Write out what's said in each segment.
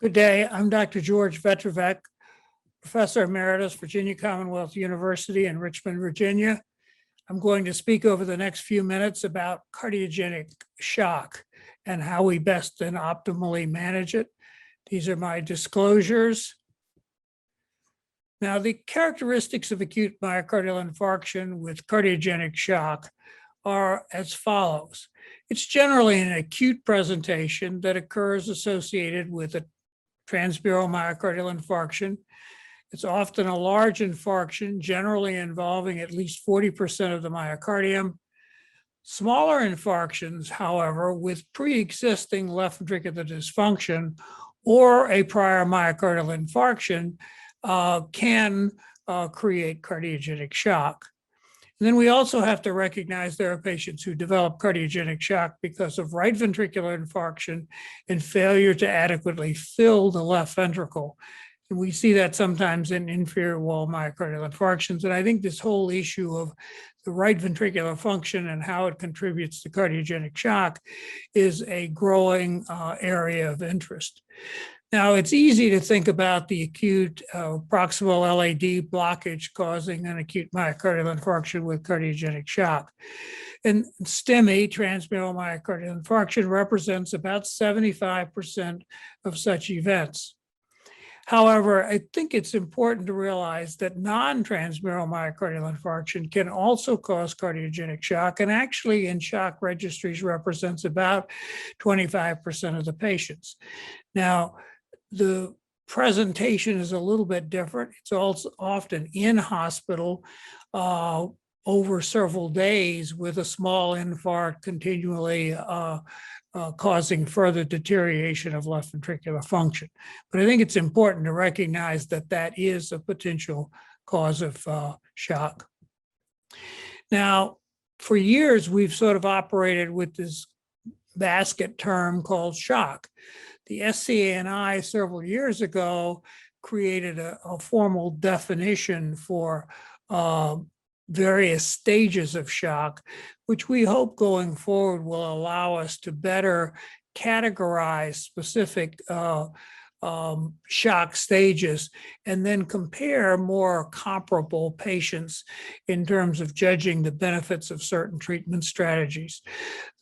Good day. I'm Dr. George Vetrovec, Professor Emeritus, Virginia Commonwealth University in Richmond, Virginia. I'm going to speak over the next few minutes about cardiogenic shock and how we best and optimally manage it. These are my disclosures. Now, the characteristics of acute myocardial infarction with cardiogenic shock are as follows. It's generally an acute presentation that occurs associated with a transmural myocardial infarction. It's often a large infarction, generally involving at least 40% of the myocardium. Smaller infarctions, however, with pre-existing left ventricular dysfunction or a prior myocardial infarction can create cardiogenic shock. And then we also have to recognize there are patients who develop cardiogenic shock because of right ventricular infarction and failure to adequately fill the left ventricle. And we see that sometimes in inferior wall myocardial infarctions. And I think this whole issue of the right ventricular function and how it contributes to cardiogenic shock is a growing area of interest. Now, it's easy to think about the acute proximal LAD blockage causing an acute myocardial infarction with cardiogenic shock. And STEMI, transmural myocardial infarction, represents about 75% of such events. However, I think it's important to realize that non-transmural myocardial infarction can also cause cardiogenic shock, and actually in shock registries represents about 25% of the patients. Now, the presentation is a little bit different. It's also often in hospital over several days with a small infarct continually causing further deterioration of left ventricular function. But I think it's important to recognize that that is a potential cause of shock. Now, for years, we've sort of operated with this basket term called shock. The SCAI several years ago created a formal definition for various stages of shock, which we hope going forward will allow us to better categorize specific shock stages and then compare more comparable patients in terms of judging the benefits of certain treatment strategies.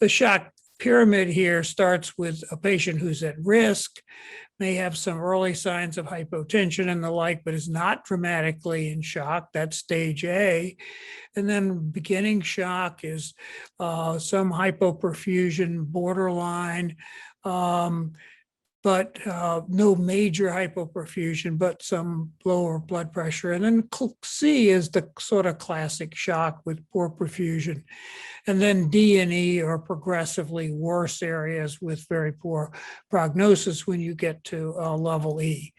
The shock pyramid here starts with a patient who's at risk, may have some early signs of hypotension and the like, but is not dramatically in shock. That's stage A. And then beginning shock is some hypoperfusion, borderline, but no major hypoperfusion, but some lower blood pressure. And then C is the sort of classic shock with poor perfusion. And then D and E are progressively worse areas with very poor prognosis when you get to level E.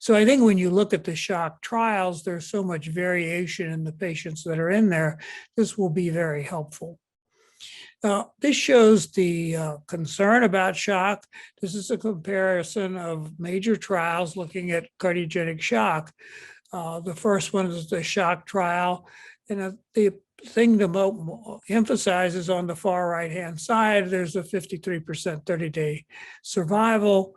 So I think when you look at the shock trials, there's so much variation in the patients that are in there. This will be very helpful. This shows the concern about shock. This is a comparison of major trials looking at cardiogenic shock. The first one is the shock trial. And the thing to emphasize is on the far right-hand side, there's a 53% 30-day survival.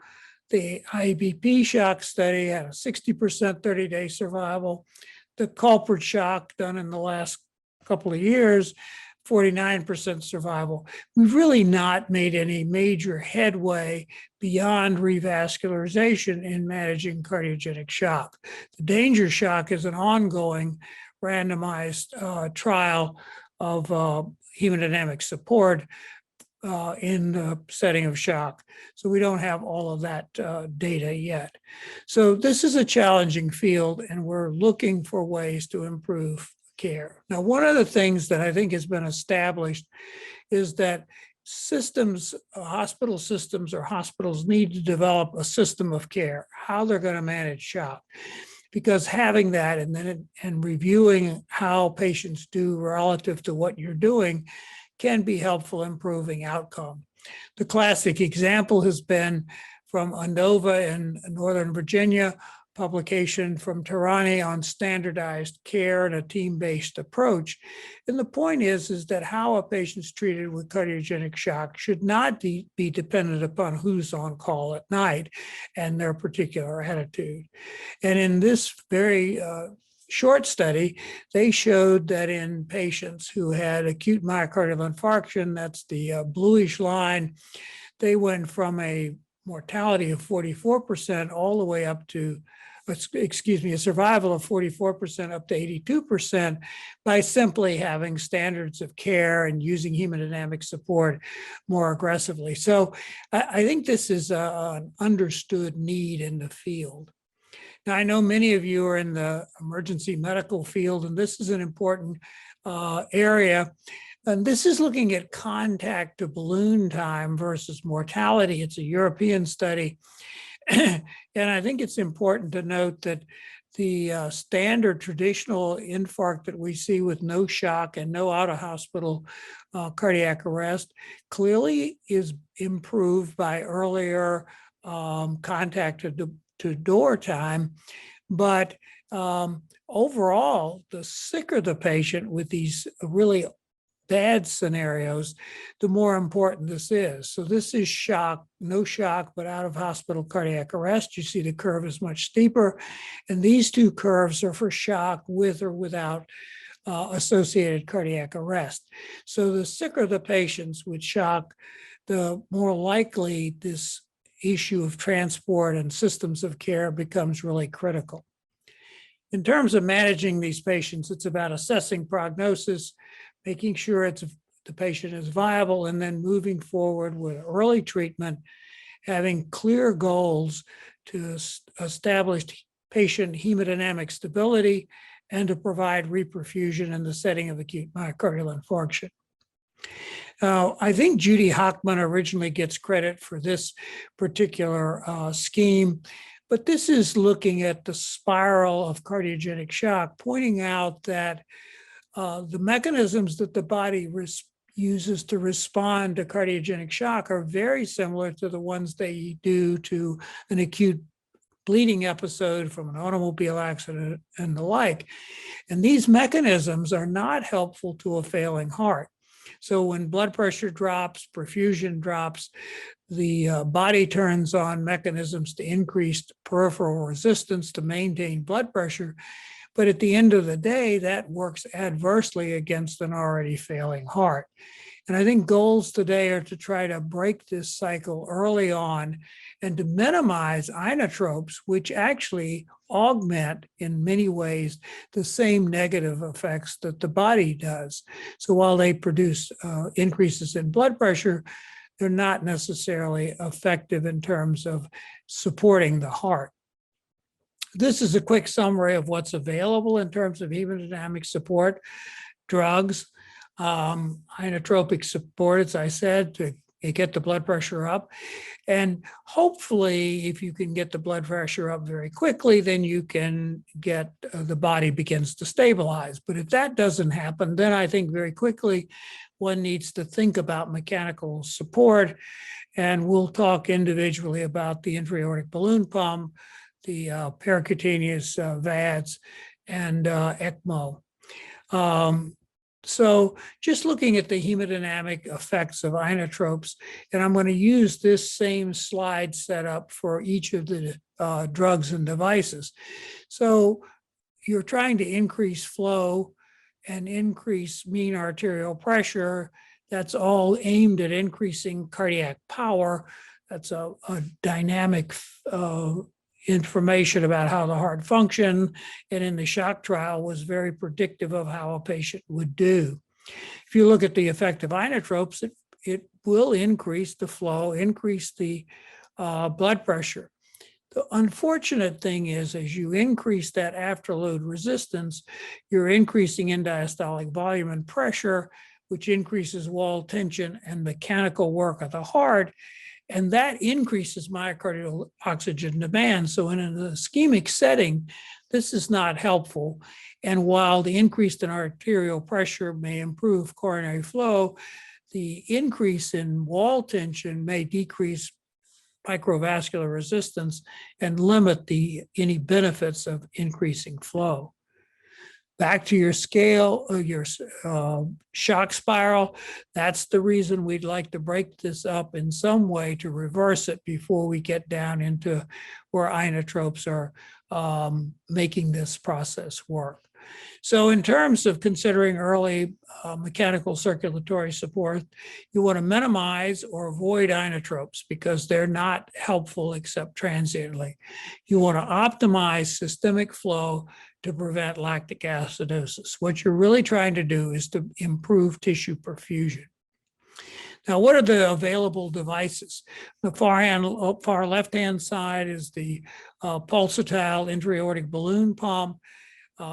The IABP shock study had a 60% 30-day survival. The culprit shock done in the last couple of years, 49% survival. We've really not made any major headway beyond revascularization in managing cardiogenic shock. The danger shock is an ongoing randomized trial of hemodynamic support in the setting of shock. So we don't have all of that data yet. So this is a challenging field, and we're looking for ways to improve care. Now, one of the things that I think has been established is that systems, hospital systems or hospitals need to develop a system of care, how they're going to manage shock. Because having that and reviewing how patients do relative to what you're doing can be helpful in improving outcome. The classic example has been from ANOVA in Northern Virginia, publication from Tarani on standardized care and a team-based approach. And the point is that how a patient's treated with cardiogenic shock should not be dependent upon who's on call at night and their particular attitude. And in this very short study, they showed that in patients who had acute myocardial infarction, that's the bluish line, they went from a mortality of 44% all the way up to, a survival of 44% up to 82% by simply having standards of care and using hemodynamic support more aggressively. So I think this is an understood need in the field. Now, I know many of you are in the emergency medical field, and this is an important area. And this is looking at contact to balloon time versus mortality. It's a European study. And I think it's important to note that the standard traditional infarct that we see with no shock and no out-of-hospital cardiac arrest clearly is improved by earlier contact to door time. But overall, the sicker the patient with these really bad scenarios, the more important this is. So this is shock, no shock, but out of hospital cardiac arrest. You see the curve is much steeper. And these two curves are for shock with or without associated cardiac arrest. So the sicker the patients with shock, the more likely this issue of transport and systems of care becomes really critical. In terms of managing these patients, it's about assessing prognosis, making sure the patient is viable, and then moving forward with early treatment, having clear goals to establish patient hemodynamic stability and to provide reperfusion in the setting of acute myocardial infarction. Now, I think Judy Hockman originally gets credit for this particular scheme, but this is looking at the spiral of cardiogenic shock, pointing out that the mechanisms that the body uses to respond to cardiogenic shock are very similar to the ones they do to an acute bleeding episode from an automobile accident and the like. And these mechanisms are not helpful to a failing heart. So when blood pressure drops, perfusion drops, the body turns on mechanisms to increase peripheral resistance to maintain blood pressure. But at the end of the day, that works adversely against an already failing heart. And I think goals today are to try to break this cycle early on and to minimize inotropes, which actually augment in many ways the same negative effects that the body does. So while they produce increases in blood pressure, they're not necessarily effective in terms of supporting the heart. This is a quick summary of what's available in terms of hemodynamic support, drugs, inotropic support, as I said, to get the blood pressure up. And hopefully, if you can get the blood pressure up very quickly, then you can get the body begins to stabilize. But if that doesn't happen, then I think very quickly one needs to think about mechanical support. And we'll talk individually about the intra-aortic balloon pump, the percutaneous VADs, and ECMO. So just looking at the hemodynamic effects of inotropes, and I'm going to use this same slide setup for each of the drugs and devices. So you're trying to increase flow and increase mean arterial pressure. That's all aimed at increasing cardiac power. That's a dynamic information about how the heart functioned, and in the shock trial was very predictive of how a patient would do. If you look at the effect of inotropes, it will increase the flow, increase the blood pressure. The unfortunate thing is, as you increase that afterload resistance, you're increasing end-diastolic volume and pressure, which increases wall tension and mechanical work of the heart. And that increases myocardial oxygen demand. So in an ischemic setting, this is not helpful. And while the increase in arterial pressure may improve coronary flow, the increase in wall tension may decrease microvascular resistance and limit any benefits of increasing flow. Back to your scale, your shock spiral, that's the reason we'd like to break this up in some way to reverse it before we get down into where inotropes are making this process work. So in terms of considering early mechanical circulatory support, you want to minimize or avoid inotropes because they're not helpful except transiently. You want to optimize systemic flow to prevent lactic acidosis. What you're really trying to do is to improve tissue perfusion. Now, what are the available devices? The far left-hand side is the pulsatile intra-aortic balloon pump.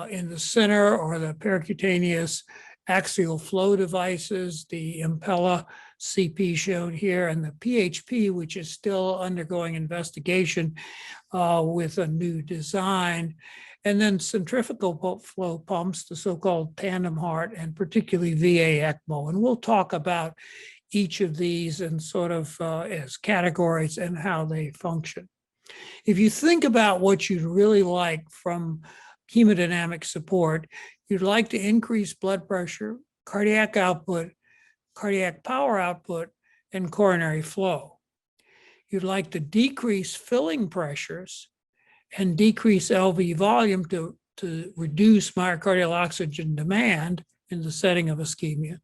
In the center are the percutaneous axial flow devices, the Impella CP shown here, and the PHP, which is still undergoing investigation with a new design. And then centrifugal flow pumps, the so-called tandem heart, and particularly VA ECMO. And we'll talk about each of these and sort of as categories and how they function. If you think about what you'd really like from hemodynamic support, you'd like to increase blood pressure, cardiac output, cardiac power output, and coronary flow. You'd like to decrease filling pressures and decrease LV volume to reduce myocardial oxygen demand in the setting of ischemia.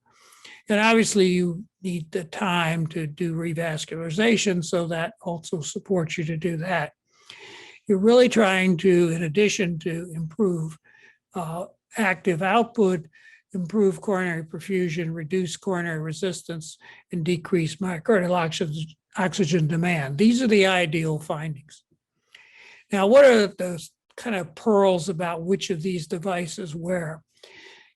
And obviously you need the time to do revascularization, so that also supports you to do that. You're really trying to, in addition to improve active output, improve coronary perfusion, reduce coronary resistance, and decrease myocardial oxygen demand. These are the ideal findings. Now, what are the kind of pearls about which of these devices where?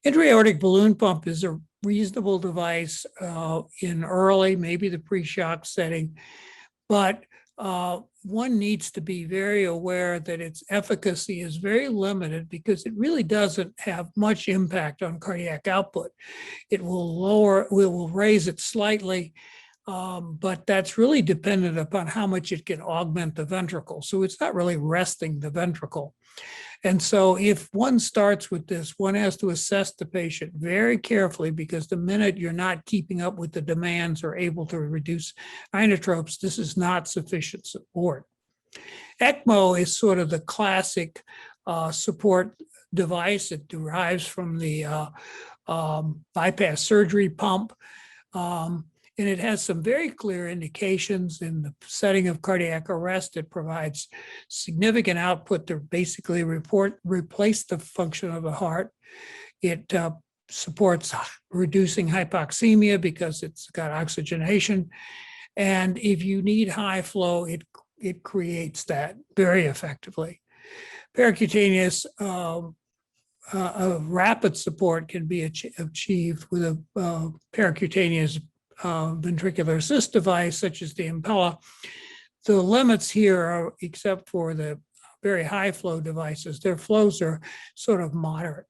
Intra-aortic balloon pump is a reasonable device in early, maybe the pre-shock setting, but one needs to be very aware that its efficacy is very limited because it really doesn't have much impact on cardiac output. It will raise it slightly, but that's really dependent upon how much it can augment the ventricle. So it's not really resting the ventricle. And so if one starts with this, one has to assess the patient very carefully, because the minute you're not keeping up with the demands or able to reduce inotropes, this is not sufficient support. ECMO is sort of the classic support device. It derives from the bypass surgery pump. And it has some very clear indications in the setting of cardiac arrest. It provides significant output to basically replace the function of the heart. It supports reducing hypoxemia because it's got oxygenation. And if you need high flow, it creates that very effectively. Percutaneous rapid support can be achieved with a percutaneous ventricular assist device such as the Impella. The limits here are, except for the very high flow devices, their flows are sort of moderate.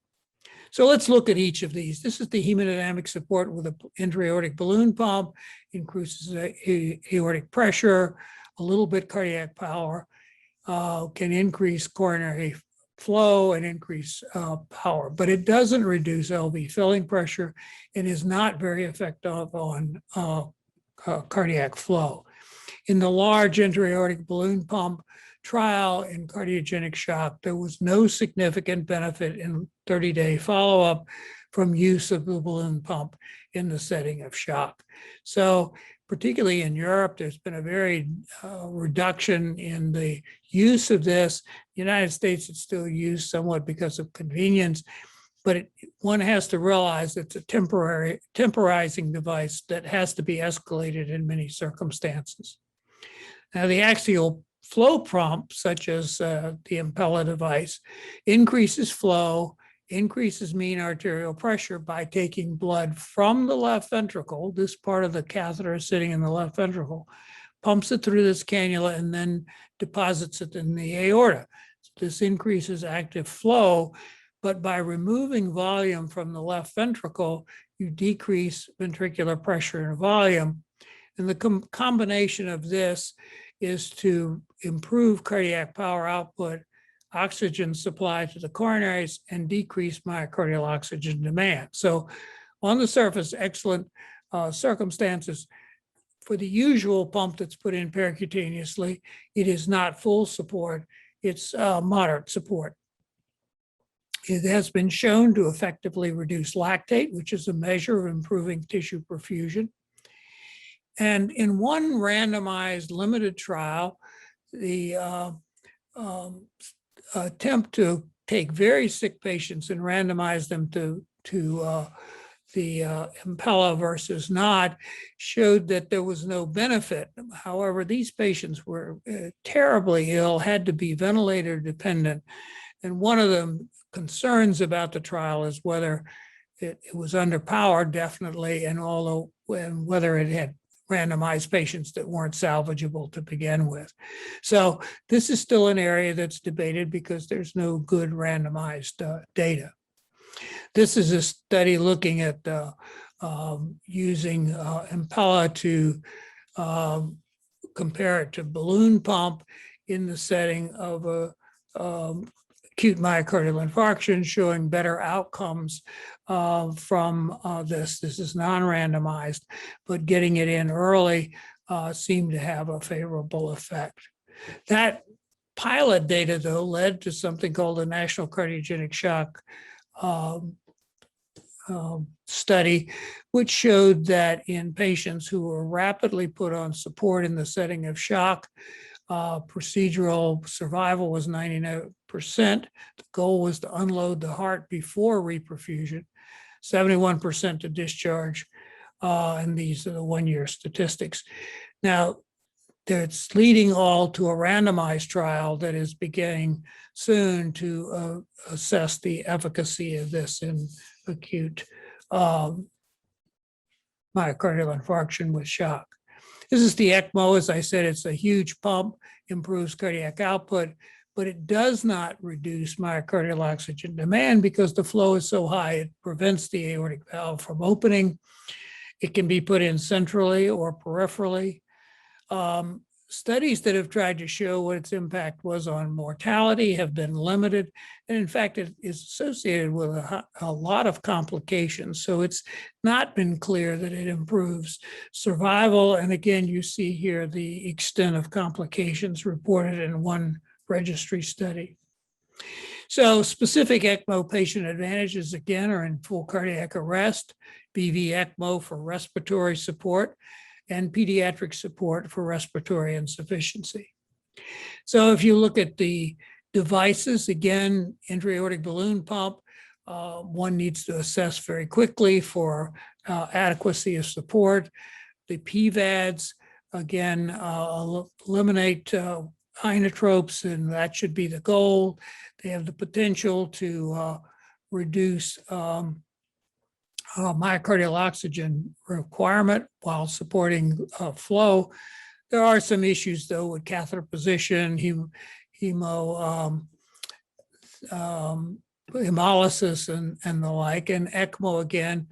So let's look at each of these. This is the hemodynamic support with an intra-aortic balloon pump, increases aortic pressure, a little bit cardiac power, can increase coronary flow and increase power, but it doesn't reduce LV filling pressure and is not very effective on cardiac flow. In the large intra-aortic balloon pump trial in cardiogenic shock, there was no significant benefit in 30-day follow-up from use of the balloon pump in the setting of shock. So particularly in Europe, there's been a very reduction in the use of this. The United States, it's still used somewhat because of convenience, but one has to realize it's a temporizing device that has to be escalated in many circumstances. Now, the axial flow pump, such as the Impella device, increases flow, increases mean arterial pressure by taking blood from the left ventricle, this part of the catheter is sitting in the left ventricle, pumps it through this cannula and then deposits it in the aorta. This increases active flow, but by removing volume from the left ventricle, you decrease ventricular pressure and volume. And the combination of this is to improve cardiac power output, oxygen supply to the coronaries, and decrease myocardial oxygen demand. So on the surface, excellent circumstances. For the usual pump that's put in percutaneously, it is not full support, it's moderate support. It has been shown to effectively reduce lactate, which is a measure of improving tissue perfusion. And in one randomized limited trial, the attempt to take very sick patients and randomize them to the Impella versus NOD showed that there was no benefit. However, these patients were terribly ill, had to be ventilator dependent. And one of the concerns about the trial is whether it was underpowered, definitely, and whether it had randomized patients that weren't salvageable to begin with. So this is still an area that's debated because there's no good randomized data. This is a study looking at using Impella to compare it to balloon pump in the setting of a acute myocardial infarction, showing better outcomes from this. This is non-randomized, but getting it in early seemed to have a favorable effect. That pilot data, though, led to something called the National Cardiogenic Shock study, which showed that in patients who were rapidly put on support in the setting of shock, procedural survival was 99%. The goal was to unload the heart before reperfusion, 71% to discharge, and these are the one-year statistics. Now, it's leading all to a randomized trial that is beginning soon to assess the efficacy of this in acute myocardial infarction with shock. This is the ECMO. As I said, it's a huge pump, improves cardiac output, but it does not reduce myocardial oxygen demand because the flow is so high, it prevents the aortic valve from opening. It can be put in centrally or peripherally. Studies that have tried to show what its impact was on mortality have been limited. And in fact, it is associated with a lot of complications. So it's not been clear that it improves survival. And again, you see here the extent of complications reported in one registry study. So specific ECMO patient advantages, again, are in full cardiac arrest, BV ECMO for respiratory support, and pediatric support for respiratory insufficiency. So if you look at the devices, again, intra-aortic balloon pump, one needs to assess very quickly for adequacy of support. The PVADs, again, eliminate inotropes, and that should be the goal. They have the potential to reduce myocardial oxygen requirement while supporting flow. There are some issues, though, with catheter position, hemolysis, and the like. And ECMO, again,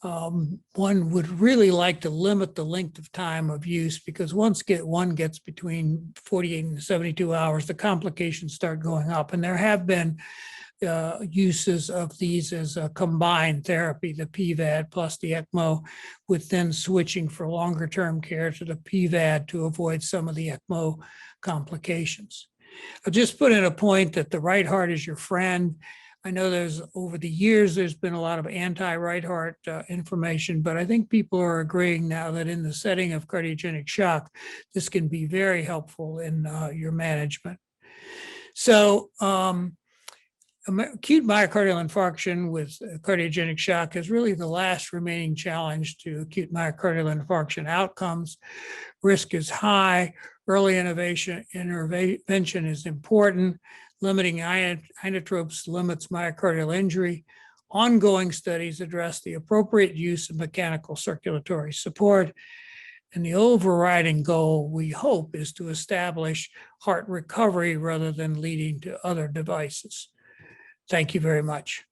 one would really like to limit the length of time of use because once one gets between 48 and 72 hours, the complications start going up. And there have been uses of these as a combined therapy, the PVAD plus the ECMO, with then switching for longer term care to the PVAD to avoid some of the ECMO complications. I'll just put in a point that the right heart is your friend. I know over the years, there's been a lot of anti-right heart information, but I think people are agreeing now that in the setting of cardiogenic shock, this can be very helpful in your management. So, acute myocardial infarction with cardiogenic shock is really the last remaining challenge to acute myocardial infarction outcomes. Risk is high. Early intervention is important. Limiting inotropes limits myocardial injury. Ongoing studies address the appropriate use of mechanical circulatory support. And the overriding goal, we hope, is to establish heart recovery rather than leading to other devices. Thank you very much.